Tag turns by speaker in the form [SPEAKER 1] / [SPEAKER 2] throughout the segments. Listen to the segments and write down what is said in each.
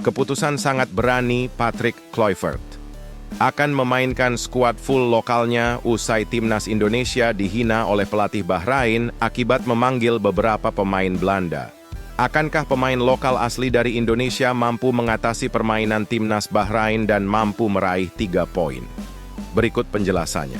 [SPEAKER 1] Keputusan sangat berani Patrick Kluivert. Akan memainkan skuad full lokalnya usai timnas Indonesia dihina oleh pelatih Bahrain akibat memanggil beberapa pemain Belanda. Akankah pemain lokal asli dari Indonesia mampu mengatasi permainan timnas Bahrain dan mampu meraih 3 poin? Berikut penjelasannya.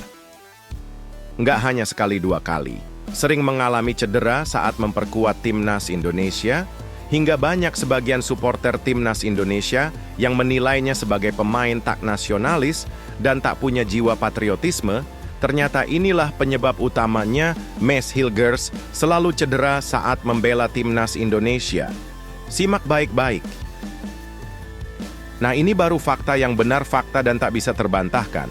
[SPEAKER 1] Nggak hanya sekali dua kali, sering mengalami cedera saat memperkuat timnas Indonesia, hingga banyak sebagian supporter timnas Indonesia yang menilainya sebagai pemain tak nasionalis dan tak punya jiwa patriotisme. Ternyata inilah penyebab utamanya Maes Hilgers selalu cedera saat membela timnas Indonesia. Simak baik-baik. Nah, ini baru fakta yang benar fakta dan tak bisa terbantahkan.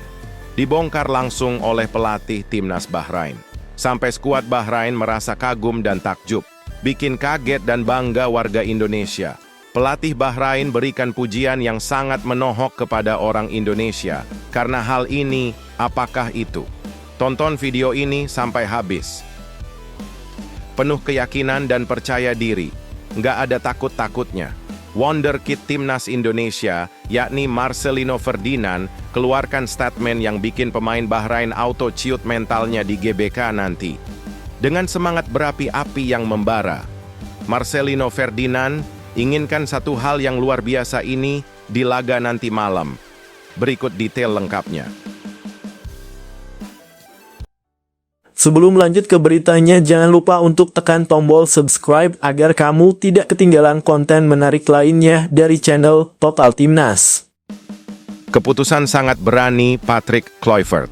[SPEAKER 1] Dibongkar langsung oleh pelatih timnas Bahrain. Sampai skuad Bahrain merasa kagum dan takjub. Bikin kaget dan bangga warga Indonesia. Pelatih Bahrain berikan pujian yang sangat menohok kepada orang Indonesia. Karena hal ini, apakah itu? Tonton video ini sampai habis. Penuh keyakinan dan percaya diri. Nggak ada takut-takutnya. Wonderkid timnas Indonesia, yakni Marcelino Ferdinand, keluarkan statement yang bikin pemain Bahrain auto ciut mentalnya di GBK nanti. Dengan semangat berapi-api yang membara, Marcelino Ferdinand inginkan satu hal yang luar biasa ini di laga nanti malam. Berikut detail lengkapnya.
[SPEAKER 2] Sebelum lanjut ke beritanya, jangan lupa untuk tekan tombol subscribe agar kamu tidak ketinggalan konten menarik lainnya dari channel Total Timnas.
[SPEAKER 1] Keputusan sangat berani Patrick Kluivert.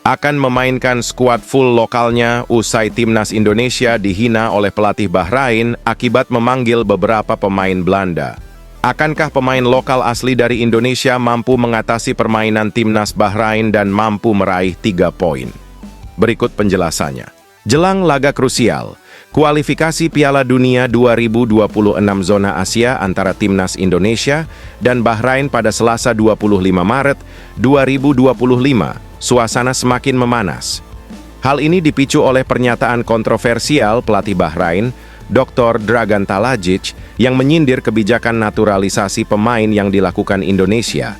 [SPEAKER 1] Akan memainkan skuad full lokalnya usai timnas Indonesia dihina oleh pelatih Bahrain akibat memanggil beberapa pemain Belanda. Akankah pemain lokal asli dari Indonesia mampu mengatasi permainan timnas Bahrain dan mampu meraih 3 poin? Berikut penjelasannya. Jelang laga krusial, kualifikasi Piala Dunia 2026 zona Asia antara timnas Indonesia dan Bahrain pada Selasa 25 Maret 2025, suasana semakin memanas. Hal ini dipicu oleh pernyataan kontroversial pelatih Bahrain, Dr. Dragan Talajic, yang menyindir kebijakan naturalisasi pemain yang dilakukan Indonesia.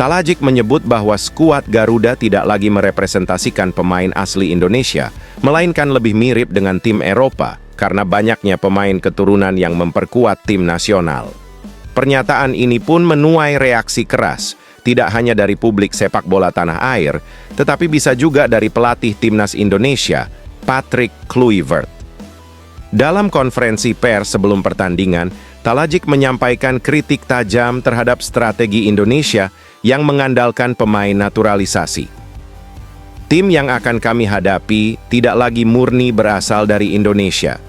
[SPEAKER 1] Talajic menyebut bahwa skuad Garuda tidak lagi merepresentasikan pemain asli Indonesia, melainkan lebih mirip dengan tim Eropa karena banyaknya pemain keturunan yang memperkuat tim nasional. Pernyataan ini pun menuai reaksi keras, tidak hanya dari publik sepak bola tanah air, tetapi bisa juga dari pelatih timnas Indonesia, Patrick Kluivert. Dalam konferensi pers sebelum pertandingan, Talajic menyampaikan kritik tajam terhadap strategi Indonesia yang mengandalkan pemain naturalisasi. Tim yang akan kami hadapi tidak lagi murni berasal dari Indonesia.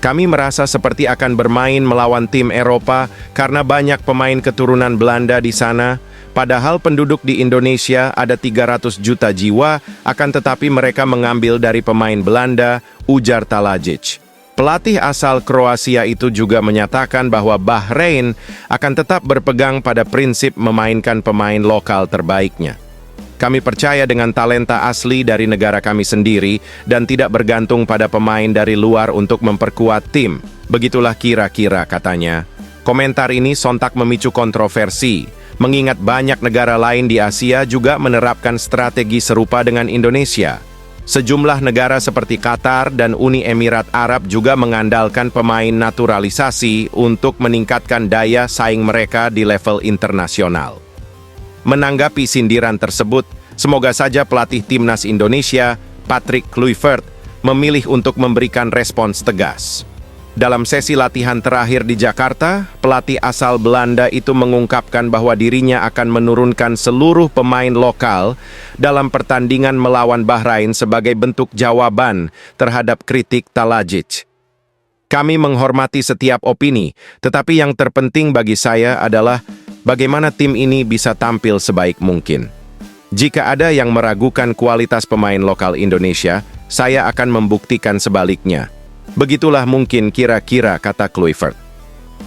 [SPEAKER 1] Kami merasa seperti akan bermain melawan tim Eropa karena banyak pemain keturunan Belanda di sana. Padahal penduduk di Indonesia ada 300 juta jiwa, akan tetapi mereka mengambil dari pemain Belanda, ujar Talajic. Pelatih asal Kroasia itu juga menyatakan bahwa Bahrain akan tetap berpegang pada prinsip memainkan pemain lokal terbaiknya. Kami percaya dengan talenta asli dari negara kami sendiri dan tidak bergantung pada pemain dari luar untuk memperkuat tim. Begitulah kira-kira katanya. Komentar ini sontak memicu kontroversi, mengingat banyak negara lain di Asia juga menerapkan strategi serupa dengan Indonesia. Sejumlah negara seperti Qatar dan Uni Emirat Arab juga mengandalkan pemain naturalisasi untuk meningkatkan daya saing mereka di level internasional. Menanggapi sindiran tersebut, semoga saja pelatih timnas Indonesia, Patrick Kluivert, memilih untuk memberikan respons tegas. Dalam sesi latihan terakhir di Jakarta, pelatih asal Belanda itu mengungkapkan bahwa dirinya akan menurunkan seluruh pemain lokal dalam pertandingan melawan Bahrain sebagai bentuk jawaban terhadap kritik Talajic. Kami menghormati setiap opini, tetapi yang terpenting bagi saya adalah bagaimana tim ini bisa tampil sebaik mungkin. Jika ada yang meragukan kualitas pemain lokal Indonesia, saya akan membuktikan sebaliknya. Begitulah mungkin kira-kira kata Kluivert.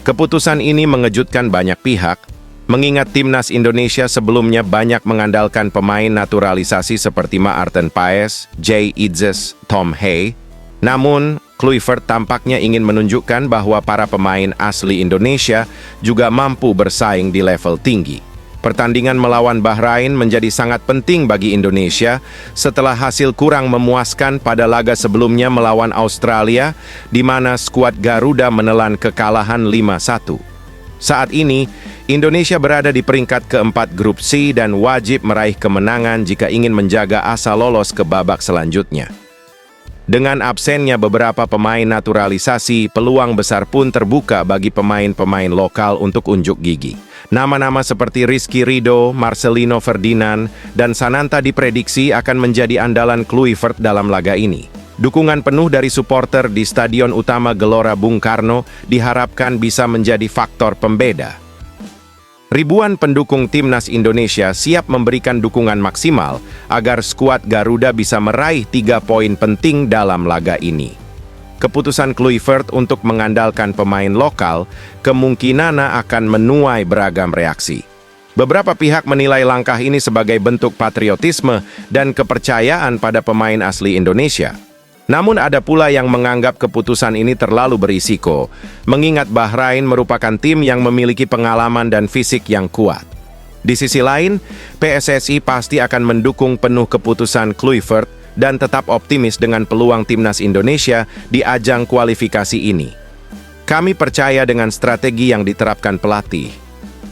[SPEAKER 1] Keputusan ini mengejutkan banyak pihak, mengingat timnas Indonesia sebelumnya banyak mengandalkan pemain naturalisasi seperti Maarten Paes, Jay Idzes, Tom Hay. Namun, Kluivert tampaknya ingin menunjukkan bahwa para pemain asli Indonesia juga mampu bersaing di level tinggi. Pertandingan melawan Bahrain menjadi sangat penting bagi Indonesia setelah hasil kurang memuaskan pada laga sebelumnya melawan Australia, di mana skuad Garuda menelan kekalahan 5-1. Saat ini, Indonesia berada di peringkat keempat grup C dan wajib meraih kemenangan jika ingin menjaga asa lolos ke babak selanjutnya. Dengan absennya beberapa pemain naturalisasi, peluang besar pun terbuka bagi pemain-pemain lokal untuk unjuk gigi. Nama-nama seperti Rizky Ridho, Marcelino Ferdinand, dan Sananta diprediksi akan menjadi andalan Kluivert dalam laga ini. Dukungan penuh dari supporter di Stadion Utama Gelora Bung Karno diharapkan bisa menjadi faktor pembeda. Ribuan pendukung timnas Indonesia siap memberikan dukungan maksimal agar skuad Garuda bisa meraih 3 poin penting dalam laga ini. Keputusan Kluivert untuk mengandalkan pemain lokal kemungkinan akan menuai beragam reaksi. Beberapa pihak menilai langkah ini sebagai bentuk patriotisme dan kepercayaan pada pemain asli Indonesia. Namun ada pula yang menganggap keputusan ini terlalu berisiko, mengingat Bahrain merupakan tim yang memiliki pengalaman dan fisik yang kuat. Di sisi lain, PSSI pasti akan mendukung penuh keputusan Kluivert dan tetap optimis dengan peluang timnas Indonesia di ajang kualifikasi ini. Kami percaya dengan strategi yang diterapkan pelatih.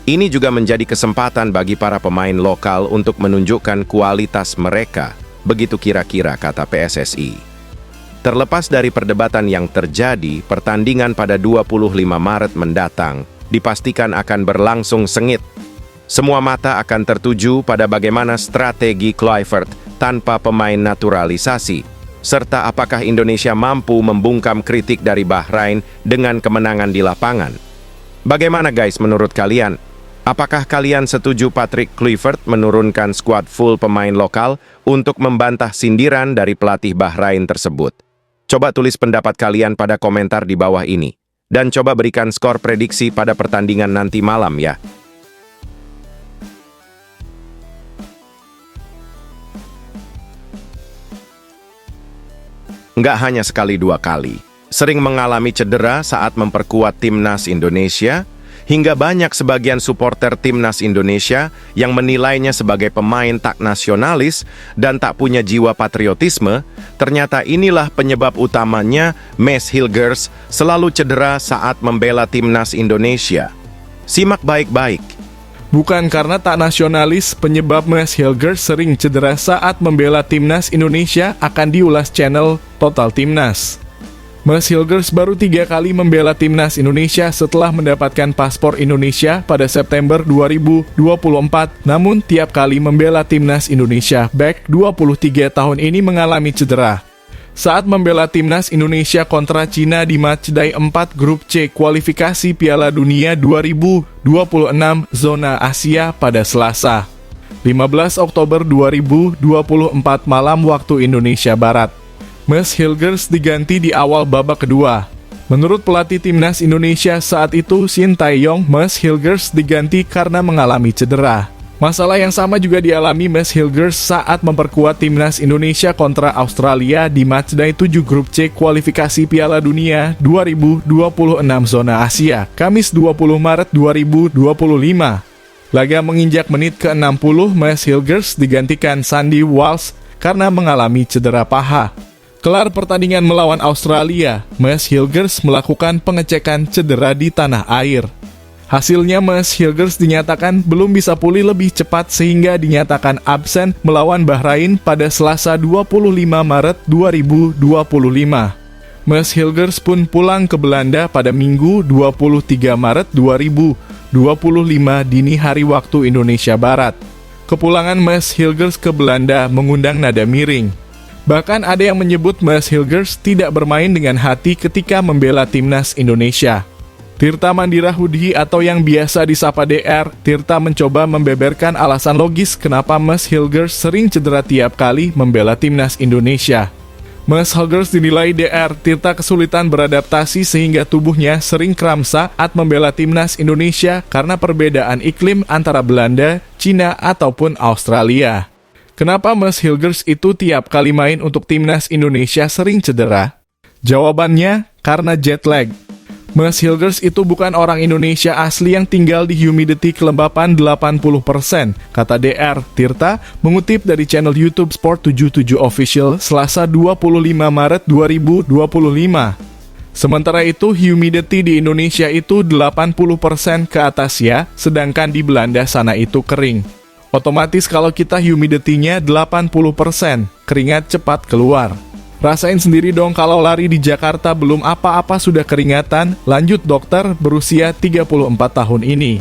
[SPEAKER 1] Ini juga menjadi kesempatan bagi para pemain lokal untuk menunjukkan kualitas mereka, begitu kira-kira kata PSSI. Terlepas dari perdebatan yang terjadi, pertandingan pada 25 Maret mendatang dipastikan akan berlangsung sengit. Semua mata akan tertuju pada bagaimana strategi Kluivert tanpa pemain naturalisasi, serta apakah Indonesia mampu membungkam kritik dari Bahrain dengan kemenangan di lapangan. Bagaimana guys menurut kalian? Apakah kalian setuju Patrick Kluivert menurunkan skuad full pemain lokal untuk membantah sindiran dari pelatih Bahrain tersebut? Coba tulis pendapat kalian pada komentar di bawah ini. Dan coba berikan skor prediksi pada pertandingan nanti malam ya. Nggak hanya sekali dua kali. Sering mengalami cedera saat memperkuat timnas Indonesia, hingga banyak sebagian supporter timnas Indonesia yang menilainya sebagai pemain tak nasionalis dan tak punya jiwa patriotisme. Ternyata inilah penyebab utamanya Maes Hilgers selalu cedera saat membela timnas Indonesia. Simak baik-baik.
[SPEAKER 3] Bukan karena tak nasionalis, penyebab Maes Hilgers sering cedera saat membela timnas Indonesia akan diulas channel Total Timnas. Maes Hilgers baru 3 kali membela timnas Indonesia setelah mendapatkan paspor Indonesia pada September 2024, namun tiap kali membela timnas Indonesia, Back 23 tahun ini mengalami cedera. Saat membela timnas Indonesia kontra Cina di matchday 4 grup C kualifikasi Piala Dunia 2026 zona Asia pada Selasa, 15 Oktober 2024 malam waktu Indonesia Barat. Maes Hilgers diganti di awal babak kedua. Menurut pelatih timnas Indonesia saat itu, Shin Tae-yong, Maes Hilgers diganti karena mengalami cedera. Masalah yang sama juga dialami Maes Hilgers saat memperkuat timnas Indonesia kontra Australia di matchday 7 grup C kualifikasi Piala Dunia 2026 zona Asia, Kamis 20 Maret 2025. Laga menginjak menit ke-60, Maes Hilgers digantikan Sandy Walsh karena mengalami cedera paha. Kelar pertandingan melawan Australia, Maes Hilgers melakukan pengecekan cedera di tanah air. Hasilnya Maes Hilgers dinyatakan belum bisa pulih lebih cepat sehingga dinyatakan absen melawan Bahrain pada Selasa 25 Maret 2025. Maes Hilgers pun pulang ke Belanda pada Minggu 23 Maret 2025 dini hari waktu Indonesia Barat. Kepulangan Maes Hilgers ke Belanda mengundang nada miring. Bahkan ada yang menyebut Maes Hilgers tidak bermain dengan hati ketika membela timnas Indonesia. Tirta Mandira Hudhi atau yang biasa disapa DR, Tirta mencoba membeberkan alasan logis kenapa Maes Hilgers sering cedera tiap kali membela timnas Indonesia. Maes Hilgers dinilai DR, Tirta kesulitan beradaptasi sehingga tubuhnya sering kram saat membela timnas Indonesia karena perbedaan iklim antara Belanda, Cina, ataupun Australia. Kenapa Maes Hilgers itu tiap kali main untuk timnas Indonesia sering cedera? Jawabannya, karena jet lag. Mas Hilgers itu bukan orang Indonesia asli yang tinggal di humidity kelembapan 80%, kata DR Tirta, mengutip dari channel YouTube Sport77 Official Selasa 25 Maret 2025. Sementara itu, humidity di Indonesia itu 80% ke atas ya, sedangkan di Belanda sana itu kering. Otomatis kalau kita humidity-nya 80%, keringat cepat keluar. Rasain sendiri dong kalau lari di Jakarta belum apa-apa sudah keringatan, lanjut dokter berusia 34 tahun ini.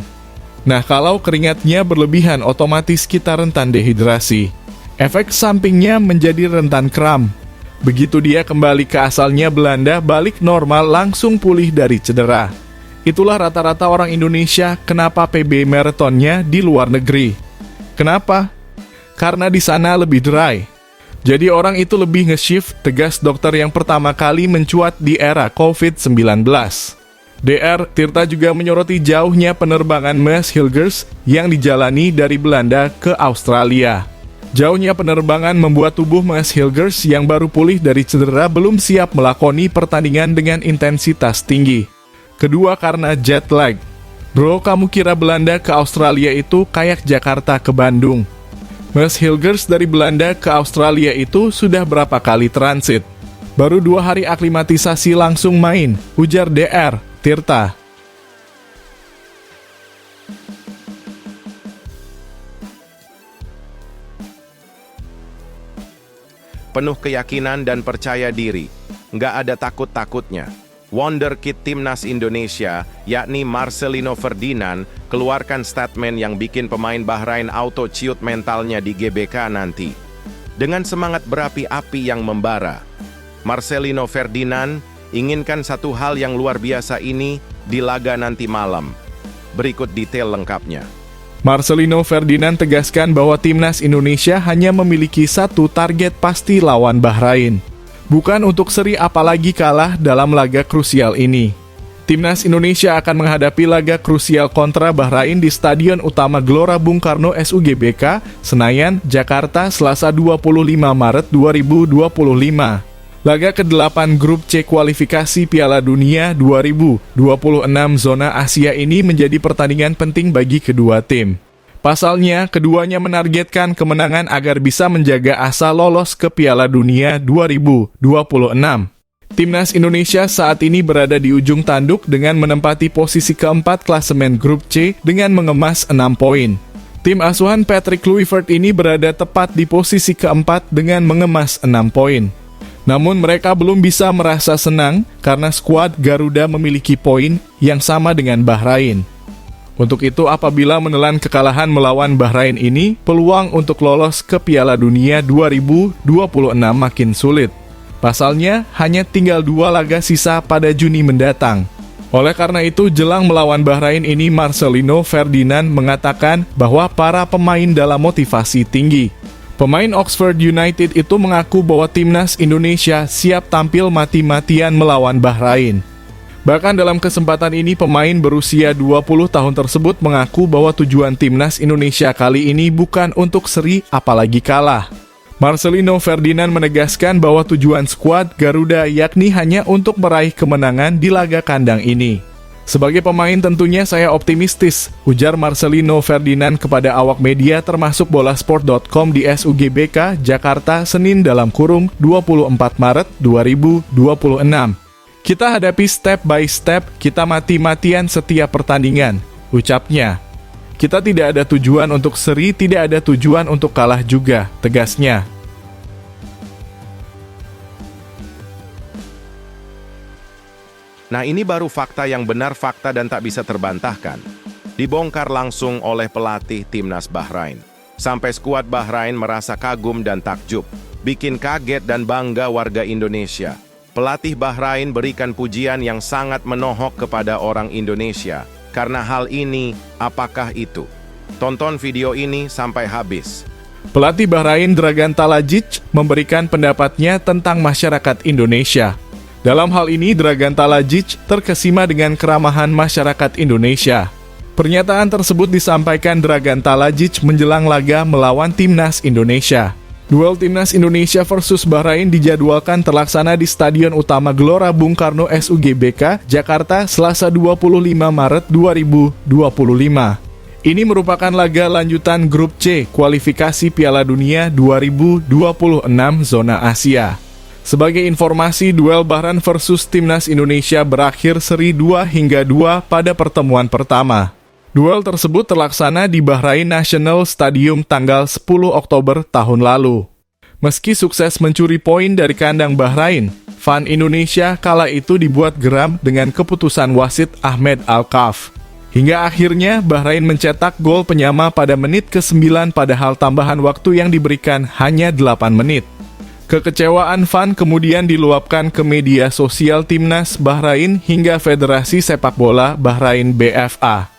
[SPEAKER 3] Nah, kalau keringatnya berlebihan otomatis kita rentan dehidrasi. Efek sampingnya menjadi rentan kram. Begitu dia kembali ke asalnya Belanda, balik normal langsung pulih dari cedera. Itulah rata-rata orang Indonesia kenapa PB maratonnya di luar negeri. Kenapa? Karena di sana lebih dry. Jadi orang itu lebih nge-shift, tegas dokter yang pertama kali mencuat di era COVID-19. DR Tirta juga menyoroti jauhnya penerbangan Mas Hilgers yang dijalani dari Belanda ke Australia. Jauhnya penerbangan membuat tubuh Mas Hilgers yang baru pulih dari cedera belum siap melakoni pertandingan dengan intensitas tinggi. Kedua, karena jet lag. Bro, kamu kira Belanda ke Australia itu kayak Jakarta ke Bandung? Mas Hilgers dari Belanda ke Australia itu sudah berapa kali transit? Baru 2 hari aklimatisasi langsung main, ujar DR Tirta.
[SPEAKER 1] Penuh keyakinan dan percaya diri, nggak ada takut-takutnya. Wonderkid Timnas Indonesia, yakni Marcelino Ferdinand, keluarkan statement yang bikin pemain Bahrain auto ciut mentalnya di GBK nanti. Dengan semangat berapi-api yang membara, Marcelino Ferdinand inginkan satu hal yang luar biasa ini di laga nanti malam. Berikut detail lengkapnya.
[SPEAKER 3] Marcelino Ferdinand tegaskan bahwa Timnas Indonesia hanya memiliki satu target pasti lawan Bahrain. Bukan untuk seri apalagi kalah dalam laga krusial ini. Timnas Indonesia akan menghadapi laga krusial kontra Bahrain di Stadion Utama Gelora Bung Karno SUGBK, Senayan, Jakarta, Selasa 25 Maret 2025. Laga ke-8 Grup C kualifikasi Piala Dunia 2026 zona Asia ini menjadi pertandingan penting bagi kedua tim. Pasalnya, keduanya menargetkan kemenangan agar bisa menjaga asa lolos ke Piala Dunia 2026. Timnas Indonesia saat ini berada di ujung tanduk dengan menempati posisi keempat klasemen Grup C dengan mengemas 6 poin. Tim asuhan Patrick Kluivert ini berada tepat di posisi keempat dengan mengemas 6 poin. Namun mereka belum bisa merasa senang karena skuad Garuda memiliki poin yang sama dengan Bahrain. Untuk itu, apabila menelan kekalahan melawan Bahrain ini, peluang untuk lolos ke Piala Dunia 2026 makin sulit. Pasalnya, hanya tinggal 2 laga sisa pada Juni mendatang. Oleh karena itu, jelang melawan Bahrain ini, Marcelino Ferdinand mengatakan bahwa para pemain dalam motivasi tinggi. Pemain Oxford United itu mengaku bahwa Timnas Indonesia siap tampil mati-matian melawan Bahrain. Bahkan dalam kesempatan ini, pemain berusia 20 tahun tersebut mengaku bahwa tujuan Timnas Indonesia kali ini bukan untuk seri apalagi kalah. Marcelino Ferdinand menegaskan bahwa tujuan skuad Garuda yakni hanya untuk meraih kemenangan di laga kandang ini. Sebagai pemain tentunya saya optimistis, ujar Marcelino Ferdinand kepada awak media termasuk bolasport.com di SUGBK, Jakarta, Senin (24 Maret 2026). Kita hadapi step by step, kita mati-matian setiap pertandingan, ucapnya. Kita tidak ada tujuan untuk seri, tidak ada tujuan untuk kalah juga, tegasnya.
[SPEAKER 1] Nah, ini baru fakta yang benar, fakta dan tak bisa terbantahkan. Dibongkar langsung oleh pelatih Timnas Bahrain. Sampai skuad Bahrain merasa kagum dan takjub, bikin kaget dan bangga warga Indonesia. Pelatih Bahrain berikan pujian yang sangat menohok kepada orang Indonesia. Karena hal ini, apakah itu? Tonton video ini sampai habis.
[SPEAKER 3] Pelatih Bahrain Dragan Talajic memberikan pendapatnya tentang masyarakat Indonesia. Dalam hal ini, Dragan Talajic terkesima dengan keramahan masyarakat Indonesia. Pernyataan tersebut disampaikan Dragan Talajic menjelang laga melawan Timnas Indonesia. Duel Timnas Indonesia versus Bahrain dijadwalkan terlaksana di Stadion Utama Gelora Bung Karno SUGBK, Jakarta, Selasa 25 Maret 2025. Ini merupakan laga lanjutan Grup C kualifikasi Piala Dunia 2026 zona Asia. Sebagai informasi, duel Bahrain versus Timnas Indonesia berakhir seri 2-2 pada pertemuan pertama. Duel tersebut terlaksana di Bahrain National Stadium tanggal 10 Oktober tahun lalu. Meski sukses mencuri poin dari kandang Bahrain, fan Indonesia kala itu dibuat geram dengan keputusan wasit Ahmed Al-Kaf. Hingga akhirnya Bahrain mencetak gol penyama pada menit ke-9 padahal tambahan waktu yang diberikan hanya 8 menit. Kekecewaan fan kemudian diluapkan ke media sosial Timnas Bahrain hingga Federasi Sepak Bola Bahrain BFA.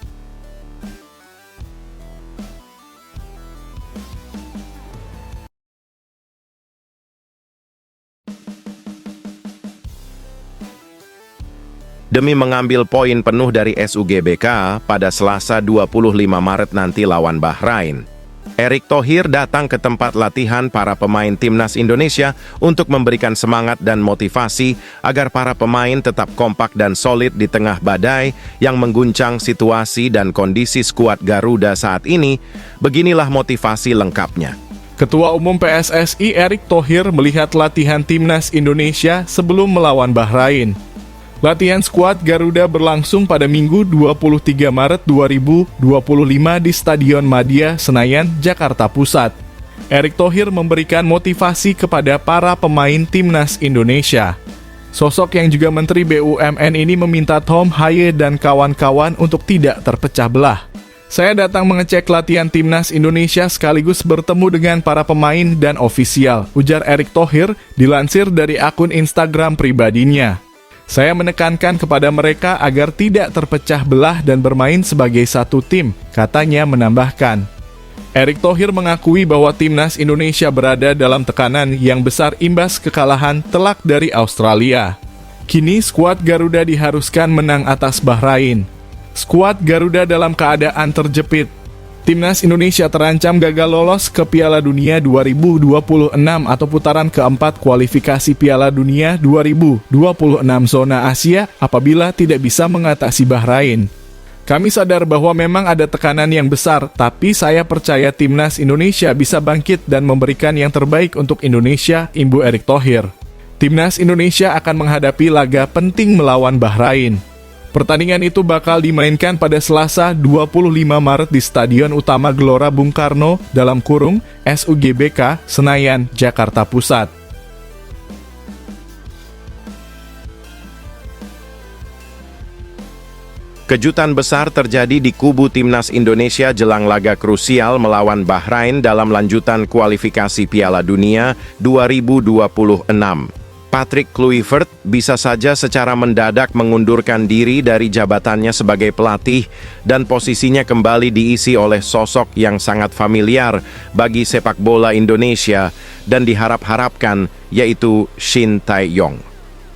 [SPEAKER 1] Demi mengambil poin penuh dari SUGBK pada Selasa 25 Maret nanti lawan Bahrain, Erick Thohir datang ke tempat latihan para pemain Timnas Indonesia untuk memberikan semangat dan motivasi agar para pemain tetap kompak dan solid di tengah badai yang mengguncang situasi dan kondisi skuad Garuda saat ini. Beginilah motivasi lengkapnya.
[SPEAKER 3] Ketua Umum PSSI Erick Thohir melihat latihan Timnas Indonesia sebelum melawan Bahrain. Latihan skuad Garuda berlangsung pada Minggu 23 Maret 2025 di Stadion Madia, Senayan, Jakarta Pusat. Erick Thohir memberikan motivasi kepada para pemain Timnas Indonesia. Sosok yang juga Menteri BUMN ini meminta Tom Haye dan kawan-kawan untuk tidak terpecah belah. Saya datang mengecek latihan Timnas Indonesia sekaligus bertemu dengan para pemain dan ofisial, ujar Erick Thohir dilansir dari akun Instagram pribadinya. Saya menekankan kepada mereka agar tidak terpecah belah dan bermain sebagai satu tim, katanya menambahkan. Erick Thohir mengakui bahwa Timnas Indonesia berada dalam tekanan yang besar imbas kekalahan telak dari Australia. Kini skuad Garuda diharuskan menang atas Bahrain. Skuad Garuda dalam keadaan terjepit. Timnas Indonesia terancam gagal lolos ke Piala Dunia 2026 atau putaran keempat kualifikasi Piala Dunia 2026 zona Asia apabila tidak bisa mengatasi Bahrain. Kami sadar bahwa memang ada tekanan yang besar, tapi saya percaya Timnas Indonesia bisa bangkit dan memberikan yang terbaik untuk Indonesia, imbu Erick Thohir. Timnas Indonesia akan menghadapi laga penting melawan Bahrain. Pertandingan itu bakal dimainkan pada Selasa 25 Maret di Stadion Utama Gelora Bung Karno (SUGBK) Senayan, Jakarta Pusat.
[SPEAKER 1] Kejutan besar terjadi di kubu Timnas Indonesia jelang laga krusial melawan Bahrain dalam lanjutan kualifikasi Piala Dunia 2026. Patrick Kluivert bisa saja secara mendadak mengundurkan diri dari jabatannya sebagai pelatih dan posisinya kembali diisi oleh sosok yang sangat familiar bagi sepak bola Indonesia dan diharap-harapkan, yaitu Shin Tae-yong.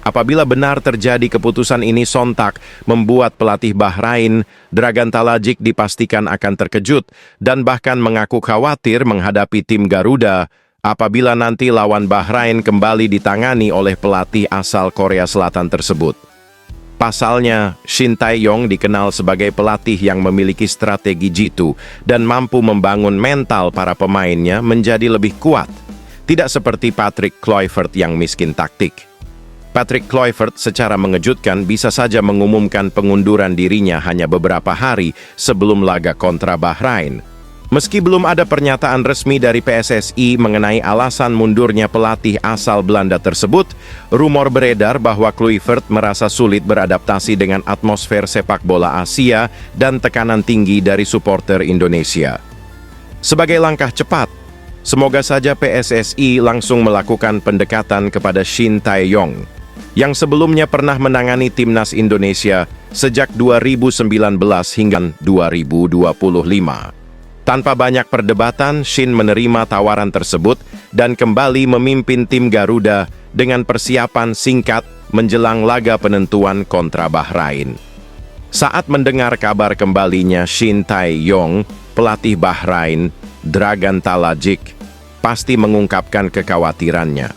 [SPEAKER 1] Apabila benar terjadi keputusan ini sontak membuat pelatih Bahrain, Dragan Talajic dipastikan akan terkejut dan bahkan mengaku khawatir menghadapi tim Garuda apabila nanti lawan Bahrain kembali ditangani oleh pelatih asal Korea Selatan tersebut. Pasalnya, Shin Tae-yong dikenal sebagai pelatih yang memiliki strategi jitu dan mampu membangun mental para pemainnya menjadi lebih kuat. Tidak seperti Patrick Kluivert yang miskin taktik. Patrick Kluivert secara mengejutkan bisa saja mengumumkan pengunduran dirinya hanya beberapa hari sebelum laga kontra Bahrain. Meski belum ada pernyataan resmi dari PSSI mengenai alasan mundurnya pelatih asal Belanda tersebut, rumor beredar bahwa Kluivert merasa sulit beradaptasi dengan atmosfer sepak bola Asia dan tekanan tinggi dari supporter Indonesia. Sebagai langkah cepat, semoga saja PSSI langsung melakukan pendekatan kepada Shin Tae-yong, yang sebelumnya pernah menangani Timnas Indonesia sejak 2019 hingga 2025. Tanpa banyak perdebatan, Shin menerima tawaran tersebut dan kembali memimpin tim Garuda dengan persiapan singkat menjelang laga penentuan kontra Bahrain. Saat mendengar kabar kembalinya Shin Tae-yong, pelatih Bahrain, Dragan Talajic, pasti mengungkapkan kekhawatirannya.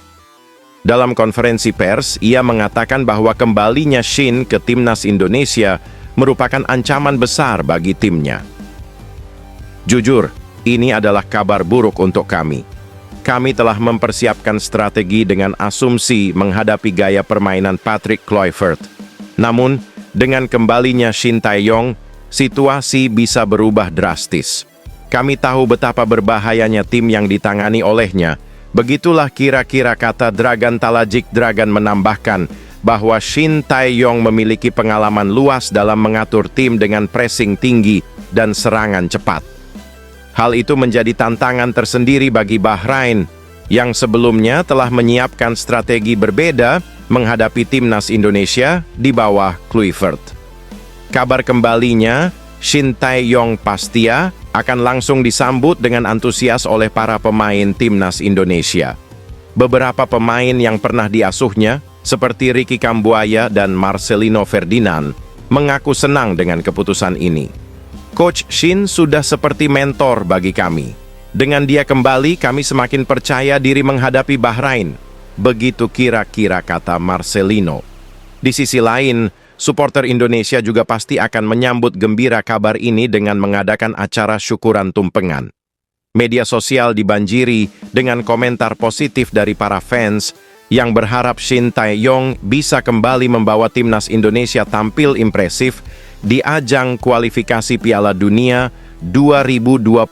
[SPEAKER 1] Dalam konferensi pers, ia mengatakan bahwa kembalinya Shin ke timnas Indonesia merupakan ancaman besar bagi timnya. Jujur, ini adalah kabar buruk untuk kami. Kami telah mempersiapkan strategi dengan asumsi menghadapi gaya permainan Patrick Kluivert. Namun, dengan kembalinya Shin Tae-yong, situasi bisa berubah drastis. Kami tahu betapa berbahayanya tim yang ditangani olehnya. Begitulah kira-kira kata Dragan Talajik. Dragan menambahkan bahwa Shin Tae-yong memiliki pengalaman luas dalam mengatur tim dengan pressing tinggi dan serangan cepat. Hal itu menjadi tantangan tersendiri bagi Bahrain, yang sebelumnya telah menyiapkan strategi berbeda menghadapi timnas Indonesia di bawah Kluivert. Kabar kembalinya Shin Tae-yong Pastia akan langsung disambut dengan antusias oleh para pemain timnas Indonesia. Beberapa pemain yang pernah diasuhnya, seperti Ricky Kambuaya dan Marcelino Ferdinand, mengaku senang dengan keputusan ini. Coach Shin sudah seperti mentor bagi kami. Dengan dia kembali, kami semakin percaya diri menghadapi Bahrain. Begitu kira-kira kata Marcelino. Di sisi lain, supporter Indonesia juga pasti akan menyambut gembira kabar ini dengan mengadakan acara syukuran tumpengan. Media sosial dibanjiri dengan komentar positif dari para fans yang berharap Shin Tae-yong bisa kembali membawa timnas Indonesia tampil impresif di ajang kualifikasi Piala Dunia 2026.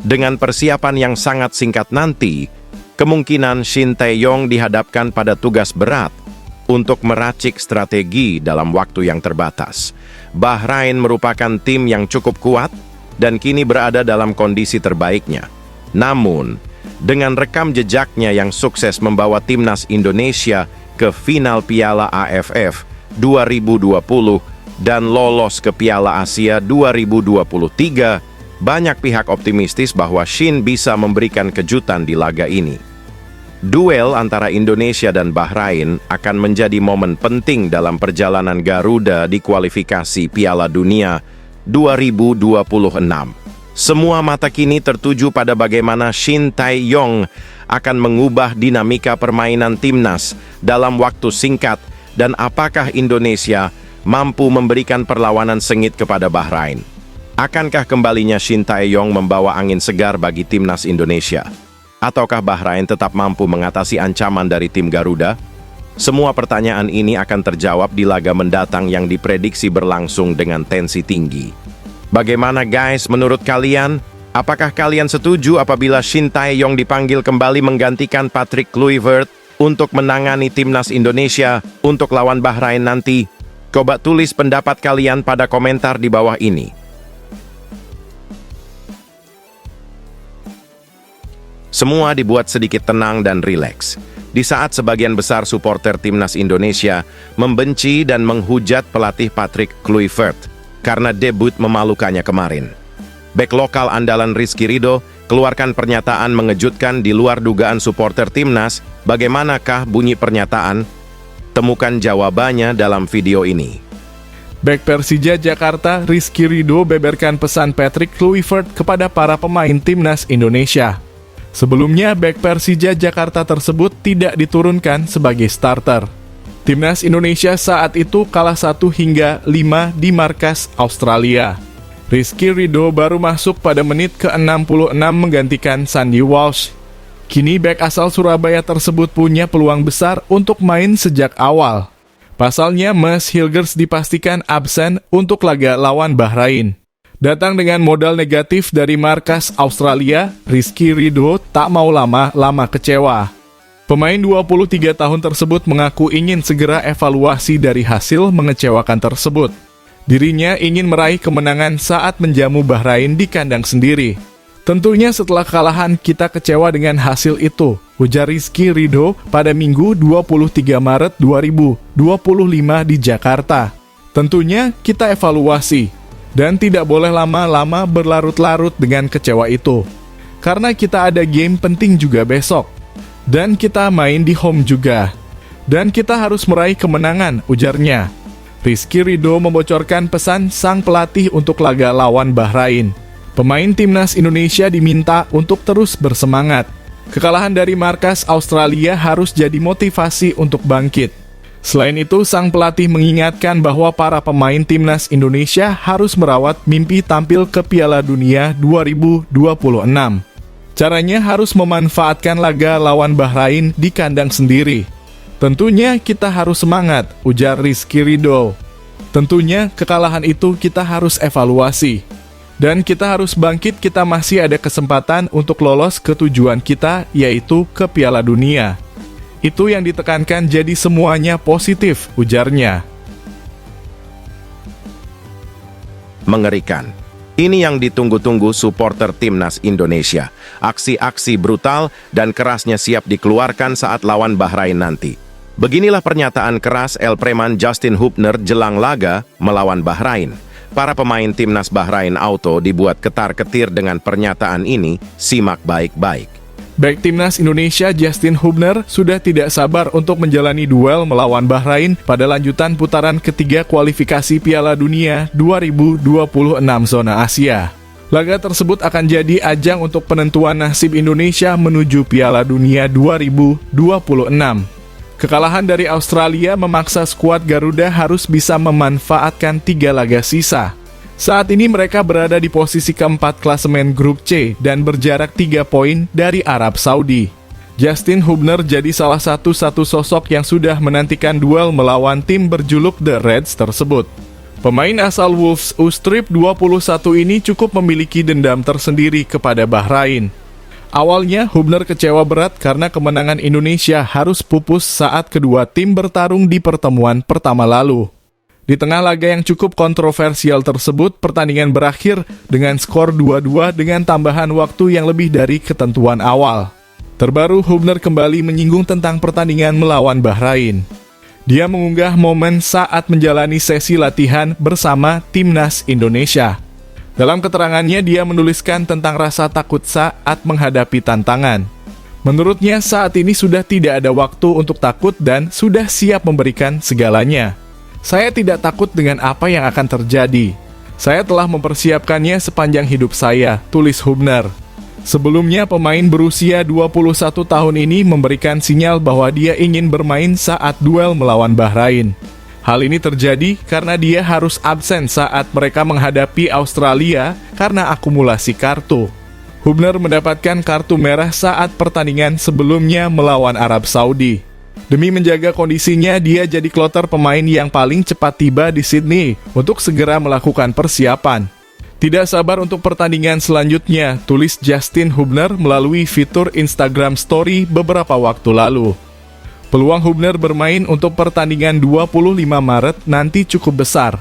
[SPEAKER 1] Dengan persiapan yang sangat singkat nanti, kemungkinan Shin Tae-yong dihadapkan pada tugas berat untuk meracik strategi dalam waktu yang terbatas. Bahrain merupakan tim yang cukup kuat dan kini berada dalam kondisi terbaiknya. Namun, dengan rekam jejaknya yang sukses membawa timnas Indonesia ke final Piala AFF 2020 dan lolos ke Piala Asia 2023, banyak pihak optimistis bahwa Shin bisa memberikan kejutan di laga ini. Duel antara Indonesia dan Bahrain akan menjadi momen penting dalam perjalanan Garuda di kualifikasi Piala Dunia 2026. Semua mata kini tertuju pada bagaimana Shin Tae-yong akan mengubah dinamika permainan timnas dalam waktu singkat dan apakah Indonesia mampu memberikan perlawanan sengit kepada Bahrain. Akankah kembalinya Shin Tae-yong membawa angin segar bagi timnas Indonesia? Ataukah Bahrain tetap mampu mengatasi ancaman dari tim Garuda? Semua pertanyaan ini akan terjawab di laga mendatang yang diprediksi berlangsung dengan tensi tinggi. Bagaimana guys menurut kalian? Apakah kalian setuju apabila Shin Tae-yong dipanggil kembali menggantikan Patrick Kluivert untuk menangani timnas Indonesia untuk lawan Bahrain nanti? Coba tulis pendapat kalian pada komentar di bawah ini. Semua dibuat sedikit tenang dan rileks. Di saat sebagian besar supporter timnas Indonesia membenci dan menghujat pelatih Patrick Kluivert karena debut memalukannya kemarin. Bek lokal andalan Rizky Ridho keluarkan pernyataan mengejutkan di luar dugaan supporter timnas. Bagaimanakah bunyi pernyataan? Temukan jawabannya dalam video ini.
[SPEAKER 3] Bek Persija Jakarta, Rizky Ridho beberkan pesan Patrick Kluivert kepada para pemain timnas Indonesia. Sebelumnya, bek Persija Jakarta tersebut tidak diturunkan sebagai starter. Timnas Indonesia saat itu kalah 1-5 di markas Australia. Rizky Ridho baru masuk pada menit ke-66 menggantikan Sandy Walsh. Kini bek asal Surabaya tersebut punya peluang besar untuk main sejak awal. Pasalnya, Mas Hilgers dipastikan absen untuk laga lawan Bahrain. Datang dengan modal negatif dari markas Australia, Rizky Ridho tak mau lama-lama kecewa. Pemain 23 tahun tersebut mengaku ingin segera evaluasi dari hasil mengecewakan tersebut. Dirinya ingin meraih kemenangan saat menjamu Bahrain di kandang sendiri. Tentunya setelah kekalahan kita kecewa dengan hasil itu, ujar Rizky Ridho pada Minggu 23 Maret 2025 di Jakarta. Tentunya kita evaluasi, dan tidak boleh lama-lama berlarut-larut dengan kecewa itu. Karena kita ada game penting juga besok, dan kita main di home juga. Dan kita harus meraih kemenangan, ujarnya. Rizky Ridho membocorkan pesan sang pelatih untuk laga lawan Bahrain. Pemain timnas Indonesia diminta untuk terus bersemangat. Kekalahan dari markas Australia harus jadi motivasi untuk bangkit. Selain itu, sang pelatih mengingatkan bahwa para pemain timnas Indonesia harus merawat mimpi tampil ke Piala Dunia 2026. Caranya harus memanfaatkan laga lawan Bahrain di kandang sendiri. Tentunya kita harus semangat, ujar Rizky Ridho. Tentunya kekalahan itu kita harus evaluasi. Dan kita harus bangkit, kita masih ada kesempatan untuk lolos ke tujuan kita, yaitu ke Piala Dunia. Itu yang ditekankan, jadi semuanya positif, ujarnya.
[SPEAKER 1] Mengerikan. Ini yang ditunggu-tunggu supporter timnas Indonesia. Aksi-aksi brutal dan kerasnya siap dikeluarkan saat lawan Bahrain nanti. Beginilah pernyataan keras El Preman Justin Hubner jelang laga melawan Bahrain. Para pemain timnas Bahrain Auto dibuat ketar-ketir dengan pernyataan ini, simak baik-baik.
[SPEAKER 3] Baik timnas Indonesia Justin Hubner sudah tidak sabar untuk menjalani duel melawan Bahrain pada lanjutan putaran ketiga kualifikasi Piala Dunia 2026 zona Asia. Laga tersebut akan jadi ajang untuk penentuan nasib Indonesia menuju Piala Dunia 2026. Kekalahan dari Australia memaksa skuad Garuda harus bisa memanfaatkan 3 laga sisa. Saat ini mereka berada di posisi keempat klasemen grup C dan berjarak 3 poin dari Arab Saudi. Justin Hubner jadi salah satu sosok yang sudah menantikan duel melawan tim berjuluk The Reds tersebut. Pemain asal Wolves U-Strip 21 ini cukup memiliki dendam tersendiri kepada Bahrain. Awalnya, Hubner kecewa berat karena kemenangan Indonesia harus pupus saat kedua tim bertarung di pertemuan pertama lalu. Di tengah laga yang cukup kontroversial tersebut, pertandingan berakhir dengan skor 2-2 dengan tambahan waktu yang lebih dari ketentuan awal. Terbaru, Hubner kembali menyinggung tentang pertandingan melawan Bahrain. Dia mengunggah momen saat menjalani sesi latihan bersama timnas Indonesia. Dalam keterangannya, dia menuliskan tentang rasa takut saat menghadapi tantangan. Menurutnya, saat ini sudah tidak ada waktu untuk takut dan sudah siap memberikan segalanya. Saya tidak takut dengan apa yang akan terjadi. Saya telah mempersiapkannya sepanjang hidup saya, tulis Hubner. Sebelumnya, pemain berusia 21 tahun ini memberikan sinyal bahwa dia ingin bermain saat duel melawan Bahrain. Hal ini terjadi karena dia harus absen saat mereka menghadapi Australia karena akumulasi kartu. Hubner mendapatkan kartu merah saat pertandingan sebelumnya melawan Arab Saudi. Demi menjaga kondisinya, dia jadi kloter pemain yang paling cepat tiba di Sydney untuk segera melakukan persiapan. Tidak sabar untuk pertandingan selanjutnya, tulis Justin Hubner melalui fitur Instagram Story beberapa waktu lalu. Peluang Hubner bermain untuk pertandingan 25 Maret nanti cukup besar.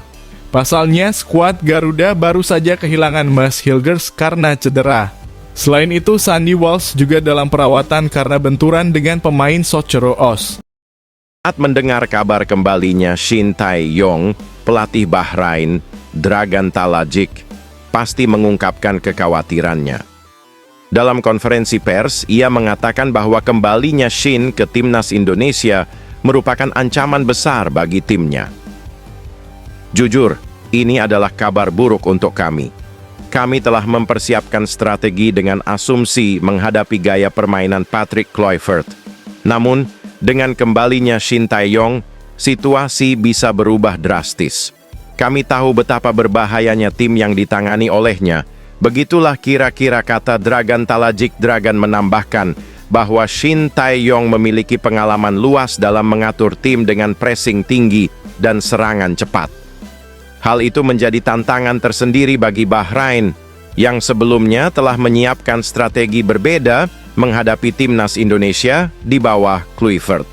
[SPEAKER 3] Pasalnya, skuad Garuda baru saja kehilangan Mas Hilgers karena cedera. Selain itu, Sandy Walsh juga dalam perawatan karena benturan dengan pemain Sochero Oz.
[SPEAKER 1] Saat mendengar kabar kembalinya Shin Tae-yong, pelatih Bahrain, Dragan Talajic, pasti mengungkapkan kekhawatirannya. Dalam konferensi pers, ia mengatakan bahwa kembalinya Shin ke timnas Indonesia merupakan ancaman besar bagi timnya. Jujur, ini adalah kabar buruk untuk kami. Kami telah mempersiapkan strategi dengan asumsi menghadapi gaya permainan Patrick Kluivert. Namun, dengan kembalinya Shin Tae-yong, situasi bisa berubah drastis. Kami tahu betapa berbahayanya tim yang ditangani olehnya. Begitulah kira-kira kata Dragan Talajic. Dragan menambahkan bahwa Shin Tae-yong memiliki pengalaman luas dalam mengatur tim dengan pressing tinggi dan serangan cepat. Hal itu menjadi tantangan tersendiri bagi Bahrain, yang sebelumnya telah menyiapkan strategi berbeda menghadapi timnas Indonesia di bawah Kluivert.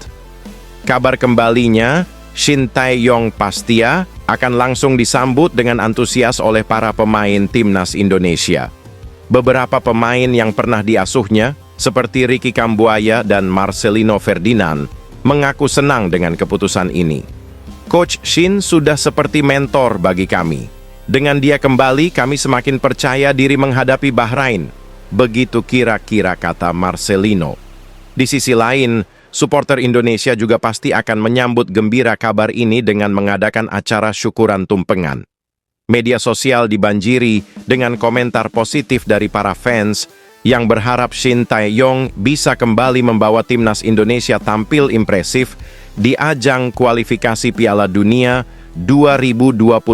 [SPEAKER 1] Kabar kembalinya Shin Tae-yong pastia akan langsung disambut dengan antusias oleh para pemain timnas Indonesia. Beberapa pemain yang pernah diasuhnya, seperti Ricky Kambuaya dan Marcelino Ferdinand, mengaku senang dengan keputusan ini. Coach Shin sudah seperti mentor bagi kami. Dengan dia kembali, kami semakin percaya diri menghadapi Bahrain. Begitu kira-kira kata Marcelino. Di sisi lain, supporter Indonesia juga pasti akan menyambut gembira kabar ini dengan mengadakan acara syukuran tumpengan. Media sosial dibanjiri dengan komentar positif dari para fans yang berharap Shin Tae-yong bisa kembali membawa timnas Indonesia tampil impresif di ajang kualifikasi Piala Dunia 2026.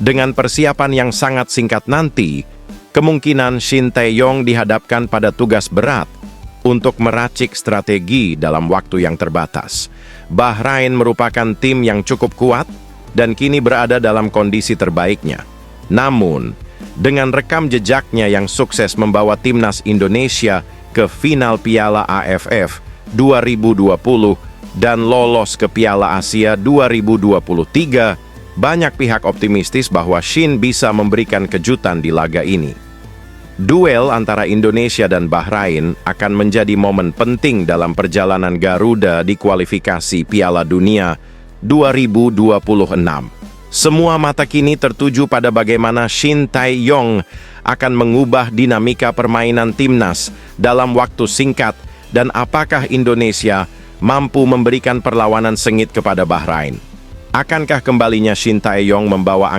[SPEAKER 1] Dengan persiapan yang sangat singkat nanti, kemungkinan Shin Tae-yong dihadapkan pada tugas berat untuk meracik strategi dalam waktu yang terbatas. Bahrain merupakan tim yang cukup kuat dan kini berada dalam kondisi terbaiknya. Namun, dengan rekam jejaknya yang sukses membawa timnas Indonesia ke final Piala AFF 2020 dan lolos ke Piala Asia 2023, banyak pihak optimistis bahwa Shin bisa memberikan kejutan di laga ini. Duel antara Indonesia dan Bahrain akan menjadi momen penting dalam perjalanan Garuda di kualifikasi Piala Dunia 2026. Semua mata kini tertuju pada bagaimana Shin Tae-yong akan mengubah dinamika permainan timnas dalam waktu singkat dan apakah Indonesia mampu memberikan perlawanan sengit kepada Bahrain. Akankah kembalinya Shin Tae-yong membawa